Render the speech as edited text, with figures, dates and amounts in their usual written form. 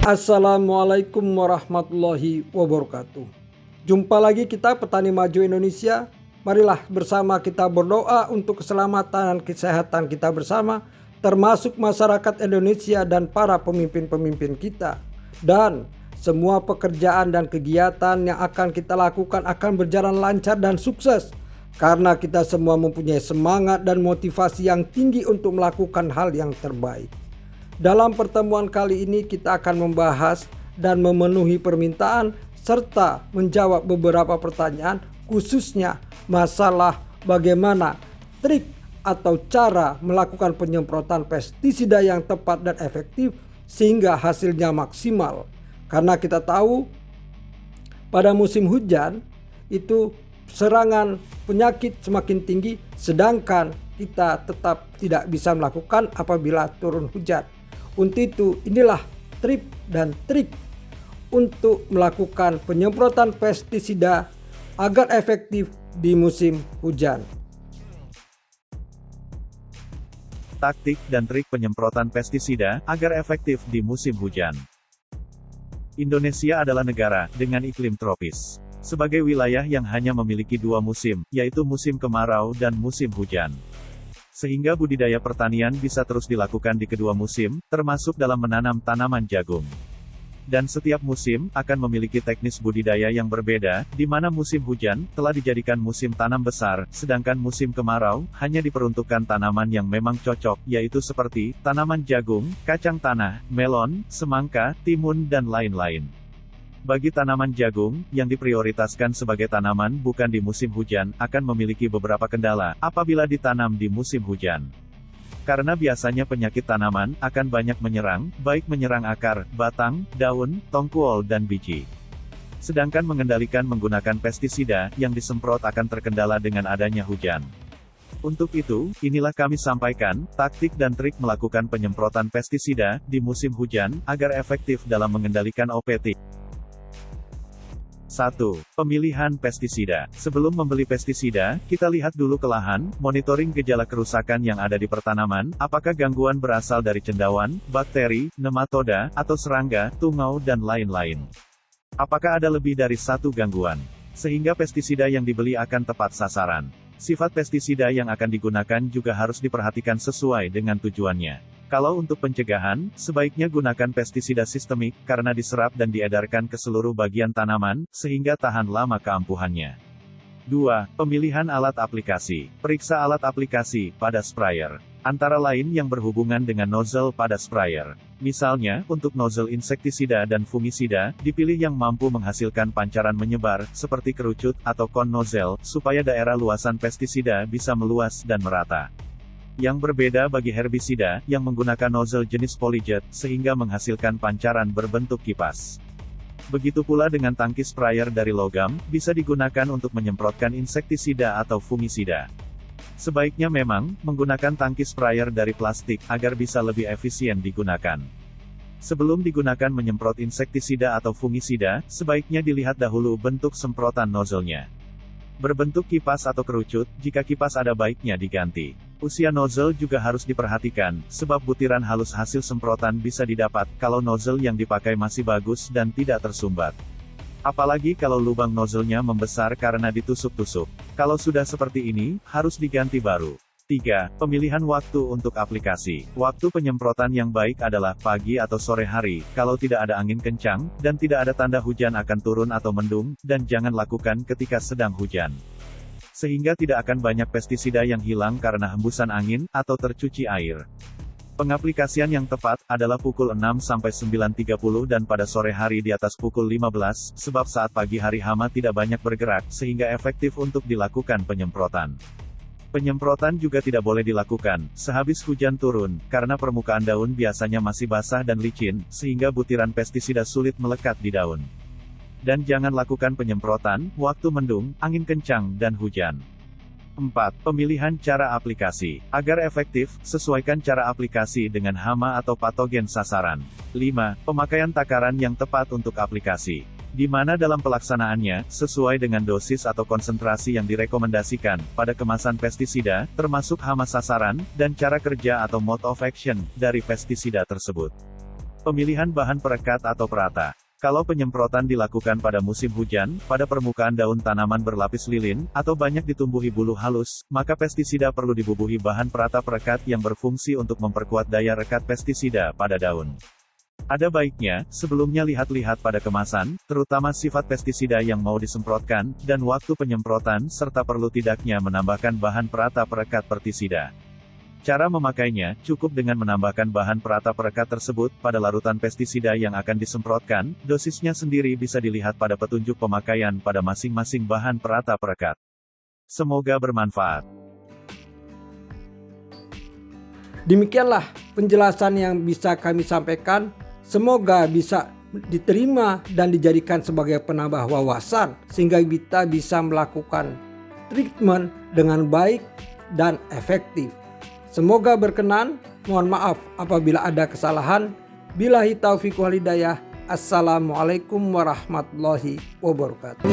Assalamualaikum warahmatullahi wabarakatuh. Jumpa lagi kita Petani Maju Indonesia. Marilah bersama kita berdoa untuk keselamatan dan kesehatan kita bersama, termasuk masyarakat Indonesia dan para pemimpin-pemimpin kita. Dan semua pekerjaan dan kegiatan yang akan kita lakukan akan berjalan lancar dan sukses, karena kita semua mempunyai semangat dan motivasi yang tinggi untuk melakukan hal yang terbaik. Dalam pertemuan kali ini kita akan membahas dan memenuhi permintaan serta menjawab beberapa pertanyaan, khususnya masalah bagaimana trik atau cara melakukan penyemprotan pestisida yang tepat dan efektif sehingga hasilnya maksimal. Karena kita tahu pada musim hujan itu serangan penyakit semakin tinggi, sedangkan kita tetap tidak bisa melakukan apabila turun hujan. Untuk itu inilah trik dan trik untuk melakukan penyemprotan pestisida agar efektif di musim hujan. Taktik dan trik penyemprotan pestisida agar efektif di musim hujan. Indonesia adalah negara dengan iklim tropis. Sebagai wilayah yang hanya memiliki dua musim, yaitu musim kemarau dan musim hujan. Sehingga budidaya pertanian bisa terus dilakukan di kedua musim, termasuk dalam menanam tanaman jagung. Dan setiap musim akan memiliki teknis budidaya yang berbeda, di mana musim hujan telah dijadikan musim tanam besar, sedangkan musim kemarau hanya diperuntukkan tanaman yang memang cocok, yaitu seperti tanaman jagung, kacang tanah, melon, semangka, timun dan lain-lain. Bagi tanaman jagung, yang diprioritaskan sebagai tanaman bukan di musim hujan, akan memiliki beberapa kendala apabila ditanam di musim hujan. Karena biasanya penyakit tanaman akan banyak menyerang, baik menyerang akar, batang, daun, tongkuol dan biji. Sedangkan mengendalikan menggunakan pestisida yang disemprot akan terkendala dengan adanya hujan. Untuk itu, inilah kami sampaikan taktik dan trik melakukan penyemprotan pestisida di musim hujan agar efektif dalam mengendalikan OPT. 1. Pemilihan pestisida. Sebelum membeli pestisida, kita lihat dulu ke lahan, monitoring gejala kerusakan yang ada di pertanaman, apakah gangguan berasal dari cendawan, bakteri, nematoda, atau serangga, tungau dan lain-lain. Apakah ada lebih dari satu gangguan? Sehingga pestisida yang dibeli akan tepat sasaran. Sifat pestisida yang akan digunakan juga harus diperhatikan sesuai dengan tujuannya. Kalau untuk pencegahan, sebaiknya gunakan pestisida sistemik, karena diserap dan diedarkan ke seluruh bagian tanaman, sehingga tahan lama keampuhannya. 2. Pemilihan alat aplikasi. Periksa alat aplikasi pada sprayer. Antara lain yang berhubungan dengan nozzle pada sprayer. Misalnya, untuk nozzle insektisida dan fungisida, dipilih yang mampu menghasilkan pancaran menyebar, seperti kerucut, atau kon nozzle, supaya daerah luasan pestisida bisa meluas dan merata. Yang berbeda bagi herbisida, yang menggunakan nozzle jenis polyjet, sehingga menghasilkan pancaran berbentuk kipas. Begitu pula dengan tangki sprayer dari logam, bisa digunakan untuk menyemprotkan insektisida atau fungisida. Sebaiknya memang, menggunakan tangki sprayer dari plastik, agar bisa lebih efisien digunakan. Sebelum digunakan menyemprot insektisida atau fungisida, sebaiknya dilihat dahulu bentuk semprotan nozzle-nya. Berbentuk kipas atau kerucut, jika kipas ada baiknya diganti. Usia nozzle juga harus diperhatikan, sebab butiran halus hasil semprotan bisa didapat, kalau nozzle yang dipakai masih bagus dan tidak tersumbat. Apalagi kalau lubang nozzle-nya membesar karena ditusuk-tusuk. Kalau sudah seperti ini, harus diganti baru. 3. Pemilihan waktu untuk aplikasi. Waktu penyemprotan yang baik adalah pagi atau sore hari, kalau tidak ada angin kencang, dan tidak ada tanda hujan akan turun atau mendung, dan jangan lakukan ketika sedang hujan. Sehingga tidak akan banyak pestisida yang hilang karena hembusan angin, atau tercuci air. Pengaplikasian yang tepat adalah pukul 6-9:30 dan pada sore hari di atas pukul 15, sebab saat pagi hari hama tidak banyak bergerak, sehingga efektif untuk dilakukan penyemprotan. Penyemprotan juga tidak boleh dilakukan sehabis hujan turun, karena permukaan daun biasanya masih basah dan licin, sehingga butiran pestisida sulit melekat di daun. Dan jangan lakukan penyemprotan waktu mendung, angin kencang, dan hujan. 4. Pemilihan cara aplikasi. Agar efektif, sesuaikan cara aplikasi dengan hama atau patogen sasaran. 5. Pemakaian takaran yang tepat untuk aplikasi. di mana dalam pelaksanaannya, sesuai dengan dosis atau konsentrasi yang direkomendasikan, pada kemasan pestisida, termasuk hama sasaran, dan cara kerja atau mode of action, dari pestisida tersebut. Pemilihan bahan perekat atau perata. Kalau penyemprotan dilakukan pada musim hujan, pada permukaan daun tanaman berlapis lilin, atau banyak ditumbuhi bulu halus, maka pestisida perlu dibubuhi bahan perata perekat yang berfungsi untuk memperkuat daya rekat pestisida pada daun. Ada baiknya, sebelumnya lihat-lihat pada kemasan, terutama sifat pestisida yang mau disemprotkan, dan waktu penyemprotan, serta perlu tidaknya menambahkan bahan perata perekat pestisida. Cara memakainya, cukup dengan menambahkan bahan perata perekat tersebut pada larutan pestisida yang akan disemprotkan, dosisnya sendiri bisa dilihat pada petunjuk pemakaian pada masing-masing bahan perata perekat. Semoga bermanfaat. Demikianlah penjelasan yang bisa kami sampaikan. Semoga bisa diterima dan dijadikan sebagai penambah wawasan sehingga kita bisa melakukan treatment dengan baik dan efektif. Semoga berkenan. Mohon maaf apabila ada kesalahan. Billahi taufiq wal hidayah. Assalamualaikum warahmatullahi wabarakatuh.